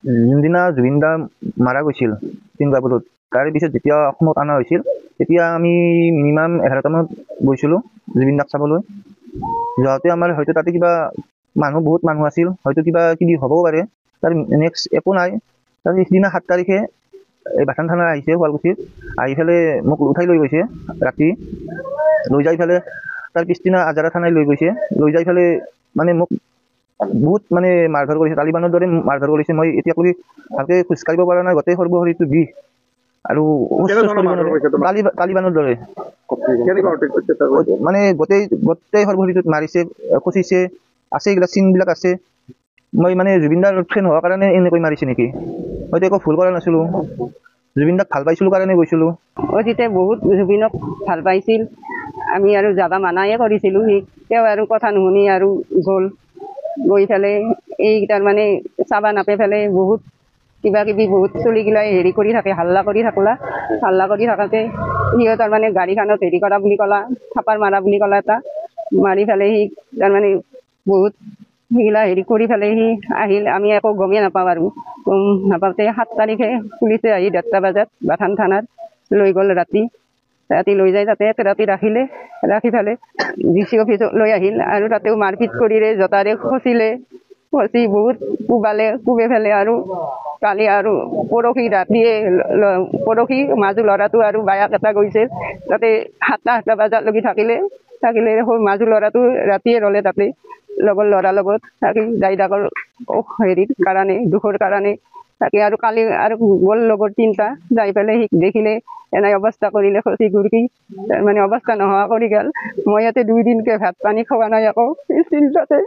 যোনদিনা জুবিন দা মাৰা গৈছিল ছিংগাপুৰত, তাৰে পিছত যেতিয়া অসমত অনা হৈছিল তেতিয়া আমি মিনিমাম 11টামানত গৈছিলোঁ জুবিন দাক চাবলৈ। যাওঁতে আমাৰ হয়তো তাতে কিবা বহুত মানুহ আছিল, হয়তো কিবা কিবি হ'বও পাৰে। তাৰ নেক্সট একো নাই। তাৰ সিদিনা 7 তাৰিখে এই বাথান থানা আহিছে শুৱালকুছিত, আহি পেলাই মোক উঠাই লৈ গৈছে ৰাতি, লৈ যাই পেলাই তাৰ পিছদিনা আজাৰা থানাই লৈ গৈছে। লৈ যাই পেলাই মানে মোক বহুত মানে মাৰধৰ কৰিছে, তালিবানৰ দৰে মাৰধৰ কৰিছে। মই এতিয়া কৰি ভালকে খোজকাঢ়িব পৰা নাই, গোটেই সৰ্বশৰীৰটো বিষ আৰু তালিবানৰ দৰে মানে গোটেই সৰ্বশৰীৰটোত মাৰিছে, খুচিছে, আছে এইবিলাক চিনবিলাক আছে। মই মানে জুবিনদাৰ ফেন হোৱাৰ কাৰণে এনেকৈ মাৰিছে নেকি? মইতো একো ভুল কৰা নাছিলোঁ, জুবিন দাক ভাল পাইছিলোঁ কাৰণে গৈছিলোঁ। অজিতে বহুত জুবিনক ভাল পাইছিল, আমি আৰু যাব মানায়ে কৰিছিলোঁ। তেওঁ আৰু কথা নুশুনি আৰু গৈ পেলাই এই তাৰমানে চাবা নাপাই পেলাই বহুত কিবা কিবি বহুত চলিগিলাই হেৰি কৰি থাকে, হাল্লা কৰি থাকোঁতে সিও তাৰমানে গাড়ীখনত হেৰি কৰা বুলি ক'লা, থাপাৰ মাৰা বুলি ক'লা এটা, মাৰি পেলাই সি তাৰমানে বহুত সেইগিলা হেৰি কৰি পেলাই সি আহিল। আমি একো গমেই নাপাওঁ আৰু নাপাওঁতে 7 তাৰিখে পুলিচে আহি 1:30 বজাত বাথান থানাত লৈ গ'ল। ৰাতি লৈ যায় তাতে ৰাতি ৰাখি পেলাই DC অফিচত লৈ আহিল আৰু তাতেও মাৰপিট কৰিলে, জোতাৰে খচি বহুত কোবাই ফেলে। আৰু কালি আৰু পৰহি মাজু ল'ৰাটো আৰু বায়াক এটা গৈছিল, তাতে 7টা বজালৈকে থাকিলে মাজু ল'ৰাটো ৰাতিয়ে ৰলে তাতে লগৰ ল'ৰাৰ লগত থাকি দাইদাকৰ হেৰিৰ কাৰণে, দুখৰ কাৰণে তাকে। আৰু কালি আৰু গ'ল লগৰ 3টা, যাই পেলাই সি দেখিলে এনে অৱস্থা কৰিলে, খচি গুৰকি মানে অৱস্থা নোহোৱা কৰি গ'ল। মই ইয়াতে 2 দিনকে ভাত পানী খোৱা নাই, আকৌ চিন্তাতে